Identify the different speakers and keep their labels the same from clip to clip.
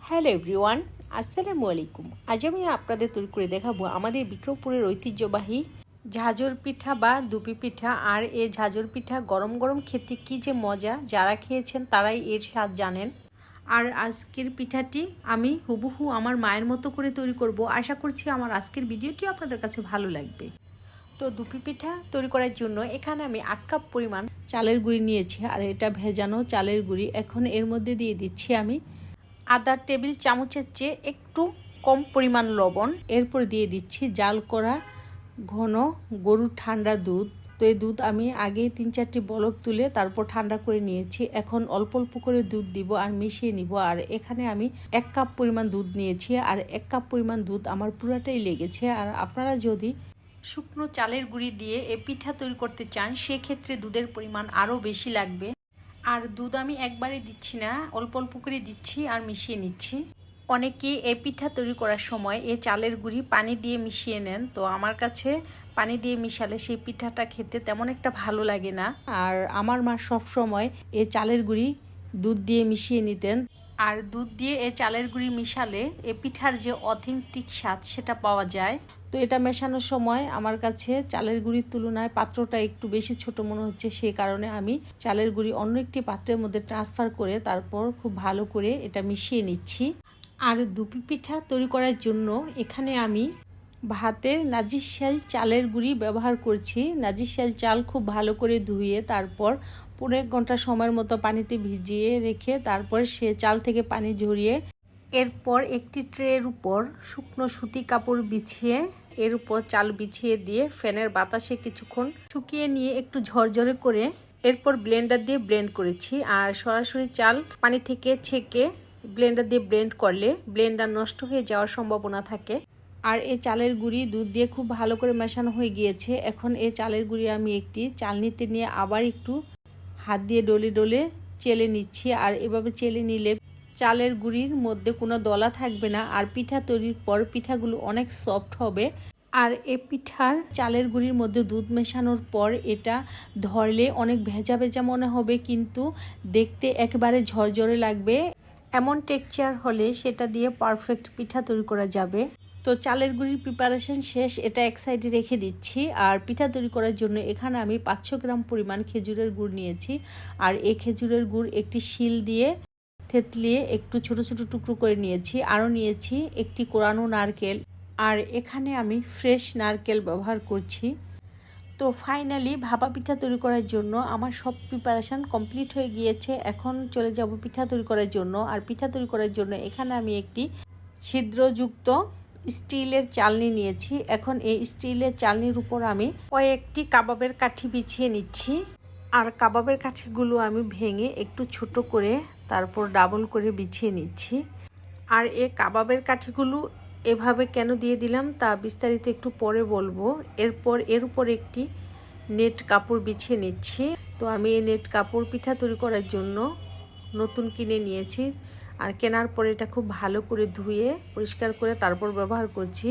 Speaker 1: Hello everyone, আসসালামু আলাইকুম। আজ আমি আপনাদের তৈরি করে দেখাবো আমাদের বিক্রমপুরের ঐতিহ্যবাহী ঝাঁঝর পিঠা বা দুপি পিঠা। আর এই ঝাঁঝর পিঠা গরম গরম খেতে কী যে মজা, যারা খেয়েছেন তারাই এর স্বাদ জানেন। আর আজকের পিঠাটি আমি হুবহু আমার মায়ের মতো করে তৈরি করব। আশা করছি আমার আজকের ভিডিওটি আপনাদের কাছে ভালো লাগবে। তো দুপি পিঠা তৈরি করার জন্য এখানে আমি 8 কাপ পরিমাণ চালের গুঁড়ি নিয়েছি, আর এটা ভেজানো চালের গুঁড়ি। এখন এর মধ্যে দিয়ে দিচ্ছি আমি আধা টেবিল চামচের চেয়ে একটু কম পরিমাণ লবণ। এরপর দিয়ে দিচ্ছি জাল করা ঘন গরুর ঠান্ডা দুধ। তো এই দুধ আমি আগেই 3-4টি বলক তুলে তারপর ঠান্ডা করে নিয়েছি। এখন অল্প অল্প করে দুধ দিব আর মিশিয়ে নিব। আর এখানে আমি 1 কাপ পরিমাণ দুধ নিয়েছি, আর 1 কাপ পরিমাণ দুধ আমার পুরাটাই লেগেছে। আর আপনারা যদি শুকনো চালের গুঁড়ি দিয়ে এই পিঠা তৈরি করতে চান, সেক্ষেত্রে দুধের পরিমাণ আরও বেশি লাগবে। আর দুধ আমি একবারে দিচ্ছি না, অল্প অল্প করে দিচ্ছি আর মিশিয়ে নিচ্ছি। অনেকে এই পিঠা তৈরি করার সময় এই চালের গুঁড়ি পানি দিয়ে মিশিয়ে নেন, তো আমার কাছে পানি দিয়ে মিশালে সেই পিঠাটা খেতে তেমন একটা ভালো লাগে না। আর আমার মা সব সময় এই চালের গুঁড়ি দুধ দিয়ে মিশিয়ে নিতেন। আর দুধ দিয়ে এই চালের গুঁড়ি মিশালে এই পিঠার যে অথেন্টিক স্বাদ সেটা পাওয়া যায়। তো এটা মেশানোর সময় আমার কাছে চালের গুঁড়ির তুলনায় পাত্রটা একটু বেশি ছোট মনে হচ্ছে, সেই কারণে আমি চালের গুঁড়ি অন্য একটি পাত্রের মধ্যে ট্রান্সফার করে তারপর খুব ভালো করে এটা মিশিয়ে নিচ্ছি। আর দুপি পিঠা তৈরি করার জন্য এখানে আমি ভাতের নাজিরশাইল চালের গুঁড়ি ব্যবহার করছি। নাজিরশাইল চাল খুব ভালো করে ধুয়ে তারপর 1.5 ঘন্টা সময়ের মতো পানিতে ভিজিয়ে রেখে তারপর সে চাল থেকে পানি ঝরিয়ে এরপর একটি ট্রের উপর শুকনো সুতি কাপড় বিছিয়ে এর উপর চাল বিছিয়ে দিয়ে ফ্যানের বাতাসে কিছুক্ষণ শুকিয়ে নিয়ে একটু ঝরঝরে করে এরপর ব্লেন্ডার দিয়ে ব্লেন্ড করেছি। আর সরাসরি চাল পানি থেকে ছেঁকে ব্লেন্ডার দিয়ে ব্লেন্ড করলে ব্লেন্ডার নষ্ট হয়ে যাওয়ার সম্ভাবনা থাকে। আর এই চালের গুঁড়ি দুধ দিয়ে খুব ভালো করে মেশানো হয়ে গিয়েছে। এখন এই চালের গুঁড়ি আমি একটি চালনিতে নিয়ে আবার একটু হাত দিয়ে ডলে ডলে চেলে নিচ্ছি। আর এভাবে চেলে নিলে চালের গুঁড়ির মধ্যে কোনো দলা থাকবে না, আর পিঠা তৈরির পর পিঠাগুলো অনেক সফট হবে। আর এই পিঠার চালের গুঁড়ির মধ্যে দুধ মেশানোর পর এটা ধরলে অনেক ভেজা ভেজা মনে হবে, কিন্তু দেখতে একেবারে ঝরঝরে লাগবে। এমন টেক্সচার হলে সেটা দিয়ে পারফেক্ট পিঠা তৈরি করা যাবে। তো চালের গুঁড়ির প্রিপারেশন শেষ, এটা এক সাইডে রেখে দিচ্ছি। আর পিঠা তৈরি করার জন্য এখানে আমি 500 গ্রাম পরিমাণ খেজুরের গুড় নিয়েছি। আর এই খেজুরের গুড় একটি শিল দিয়ে থেতলিয়ে একটু ছোট ছোট টুকরো করে নিয়েছি। আরও নিয়েছি একটি কোরানো নারকেল, আর এখানে আমি ফ্রেশ নারকেল ব্যবহার করছি। তো ফাইনালি ভাপা পিঠা তৈরি করার জন্য আমার সব প্রিপারেশান কমপ্লিট হয়ে গিয়েছে। এখন চলে যাব পিঠা তৈরি করার জন্য। আর পিঠা তৈরি করার জন্য এখানে আমি একটি ছিদ্রযুক্ত স্টিলের চালনি নিয়েছি। এখন এই স্টিলের চালনির উপর আমি কয়েকটি কাবাবের কাঠি বিছিয়ে নিচ্ছি। আর কাবাবের কাঠিগুলো আমি ভেঙে একটু ছোট করে তারপর ডাবল করে বিছিয়ে নিচ্ছি। আর এই কাবাবের কাঠিগুলো এভাবে কেন দিয়ে দিলাম তা বিস্তারিত একটু পরে বলবো। এরপর এর উপর একটি নেট কাপড় বিছিয়ে নিচ্ছি। তো আমি এই নেট কাপড় পিঠা তৈরি করার জন্য নতুন কিনে নিয়েছি। আর কেনার পরে এটা খুব ভালো করে ধুয়ে পরিষ্কার করে তারপর ব্যবহার করছি।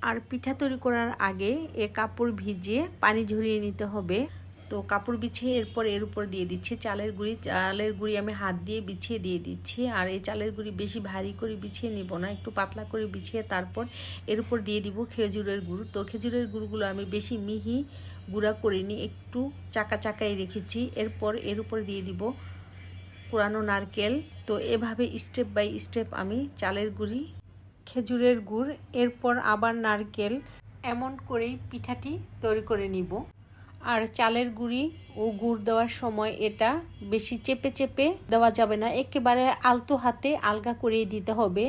Speaker 1: আর পিঠা তৈরি করার আগে এ কাপড় ভিজিয়ে পানি ঝরিয়ে নিতে হবে। তো কাপড় বিছিয়ে এরপর এর উপর দিয়ে দিচ্ছি চালের গুঁড়ি। চালের গুঁড়ি আমি হাত দিয়ে বিছিয়ে দিয়ে দিচ্ছি। আর এই চালের গুঁড়ি বেশি ভারী করে বিছিয়ে নিব না, একটু পাতলা করে বিছিয়ে তারপর এর উপর দিয়ে দিব খেজুরের গুড়। তো খেজুরের গুড়গুলো আমি বেশি মিহি গুঁড়া করিনি, একটু চাকা চাকাই রেখেছি। এরপর এর উপর দিয়ে দিব কোরানো নারকেল। তো এভাবে স্টেপ বাই স্টেপ আমি চালের গুঁড়ি, খেজুরের গুড়, এরপর আবার নারকেল, এমন করেই পিঠাটি তৈরি করে নিব। আর চালের গুঁড়ি ও গুড় দেওয়ার সময় এটা বেশি চেপে চেপে দেওয়া যাবে না, একেবারে আলতো হাতে আলগা করে দিতে হবে।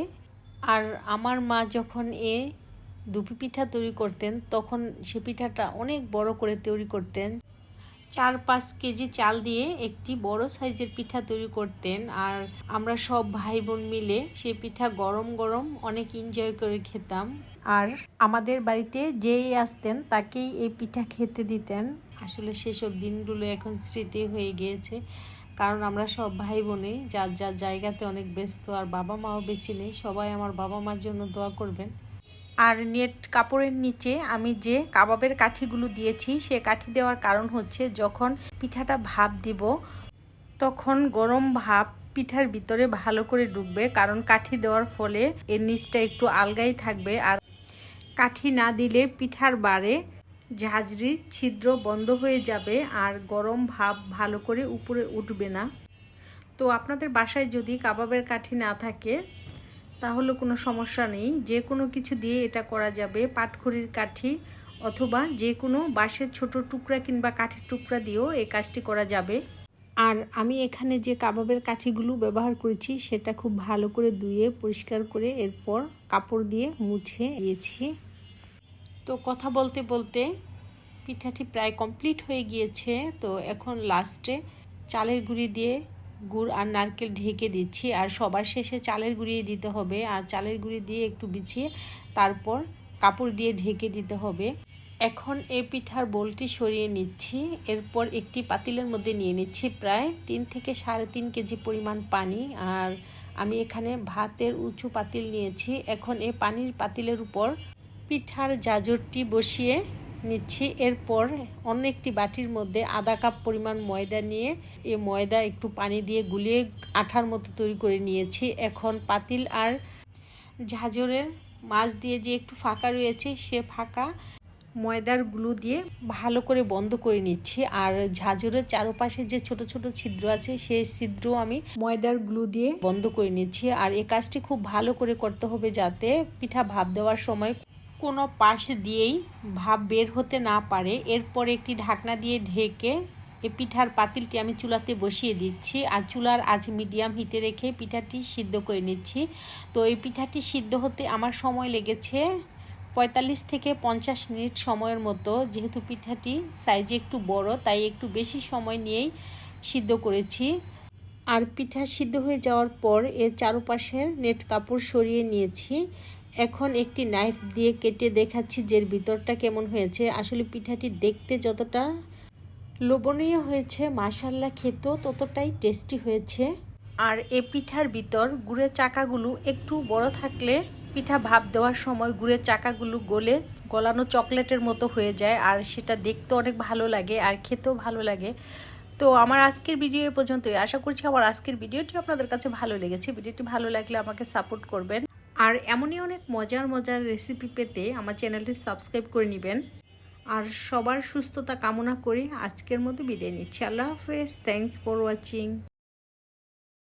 Speaker 1: আর আমার মা যখন দুপি পিঠা তৈরি করতেন তখন সে পিঠাটা অনেক বড় করে তৈরি করতেন। 4-5 কেজি চাল দিয়ে একটি বড় সাইজের পিঠা তৈরি করতেন। আর আমরা সব ভাই বোন মিলে সেই পিঠা গরম গরম অনেক এনজয় করে খেতাম। আর আমাদের বাড়িতে যেই আসতেন তাকেই এই পিঠা খেতে দিতেন। আসলে সেসব দিনগুলো এখন স্মৃতি হয়ে গিয়েছে, কারণ আমরা সব ভাই বোনে যার যার জায়গাতে অনেক ব্যস্ত। আর বাবা মাও বেঁচে নেই। সবাই আমার বাবা মার জন্য দোয়া করবেন। আর নেট কাপড়ের নিচে আমি যে কাবাবের কাঠিগুলো দিয়েছি সে কাঠি দেওয়ার কারণ হচ্ছে যখন পিঠাটা ভাপ দিব তখন গরম ভাপ পিঠার ভিতরে ভালো করে ঢুকবে, কারণ কাঠি দেওয়ার ফলে এর নিচটা একটু আলগাই থাকবে। আর কাঠি না দিলে পিঠার বারে ঝাঁঝরি ছিদ্র বন্ধ হয়ে যাবে আর গরম ভাব ভালো করে উপরে উঠবে না। তো আপনাদের বাসায় যদি কাবাবের কাঠি না থাকে তাহলে কোনো সমস্যা নেই, যে কোনো কিছু দিয়ে এটা করা যাবে। পাটখড়ির কাঠি অথবা যে কোনো বাঁশের ছোট টুকরা কিংবা কাঠের টুকরা দিয়েও এই কাজটি করা যাবে। আর আমি এখানে যে কাবাবের কাঠিগুলো ব্যবহার করেছি সেটা খুব ভালো করে ধুয়ে পরিষ্কার করে এরপর কাপড় দিয়ে মুছে দিয়েছি। তো কথা বলতে বলতে পিঠাটি প্রায় কমপ্লিট হয়ে গিয়েছে। তো এখন লাস্টে চালের গুঁড়ি দিয়ে গুড় আর নারকেল ঢেকে দিচ্ছি, আর সবার শেষে চালের গুঁড়ি দিতে হবে। আর চালের গুঁড়ি দিয়ে একটু বিছিয়ে তারপর কাপড় দিয়ে ঢেকে দিতে হবে। এখন এই পিঠার বোলটি সরিয়ে নিচ্ছি, এরপর একটি পাতিলের মধ্যে নিয়ে নিচ্ছি প্রায় 3 থেকে 3.5 কেজি পরিমাণ পানি। আর আমি এখানে ভাতের উঁচু পাতিল নিয়েছি। এখন এই পানির পাতিলের উপর পিঠার জাজরটি বসিয়ে নিচ্ছি। এরপর অন্য একটি বাটির মধ্যে আধা কাপ পরিমাণ ময়দা নিয়ে এই ময়দা একটু পানি দিয়ে গুলিয়ে আঠার মতো তৈরি করে নিয়েছি। এখন পাতিল আর ঝাঁঝরের মাছ দিয়ে যে একটু ফাঁকা রয়েছে সে ফাঁকা ময়দার গ্লু দিয়ে ভালো করে বন্ধ করে নিচ্ছি। আর ঝাঁঝরের চারপাশে যে ছোট ছোট ছিদ্র আছে সেই ছিদ্র আমি ময়দার গ্লু দিয়ে বন্ধ করে নিচ্ছি। আর এই কাজটি খুব ভালো করে করতে হবে যাতে পিঠা ভাপ দেওয়ার সময় কোনো পাশ দিয়েই ভাপ বের হতে না পারে। এরপর একটি ঢাকনা দিয়ে ঢেকে এই পিঠার পাতিলটি আমি চুলাতে বসিয়ে দিচ্ছি। আর চুলার আঁচ মিডিয়াম হিটে রেখে পিঠাটি সিদ্ধ করে নিচ্ছি। তো এই পিঠাটি সিদ্ধ হতে আমার সময় লেগেছে 45 থেকে 50 মিনিট সময়ের মতো। যেহেতু পিঠাটি সাইজে একটু বড় তাই একটু বেশি সময় নিয়েই সিদ্ধ করেছি। আর পিঠা সিদ্ধ হয়ে যাওয়ার পর এর চারপাশের নেট কাপড় সরিয়ে নিয়েছি। এখন একটি নাইফ দিয়ে কেটে দেখাচ্ছি যে এর ভিতরটা কেমন হয়েছে। আসলে পিঠাটি দেখতে যতটা লোভনীয় হয়েছে মাশাআল্লাহ খেতেও ততটাই টেস্টি হয়েছে। আর এই পিঠার ভিতর গুড়ের চাকাগুলো একটু বড় থাকলে পিঠা ভাপ দেওয়ার সময় গুড়ের চাকাগুলো গলে গলানো চকলেটের মতো হয়ে যায়, আর সেটা দেখতে অনেক ভালো লাগে আর খেতেও ভালো লাগে। তো আমার আজকের ভিডিও এ পর্যন্তই। আশা করছি আমার আজকের ভিডিওটি আপনাদের কাছে ভালো লেগেছে। ভিডিওটি ভালো লাগলে আমাকে সাপোর্ট করবেন, আর এমনই অনেক মজার মজার রেসিপি পেতে আমার চ্যানেলটি সাবস্ক্রাইব করে নেবেন। আর সবার সুস্থতা কামনা করি আজকের মতো বিদায় নিচ্ছি। আল্লাহ হাফেজ। Thanks for watching.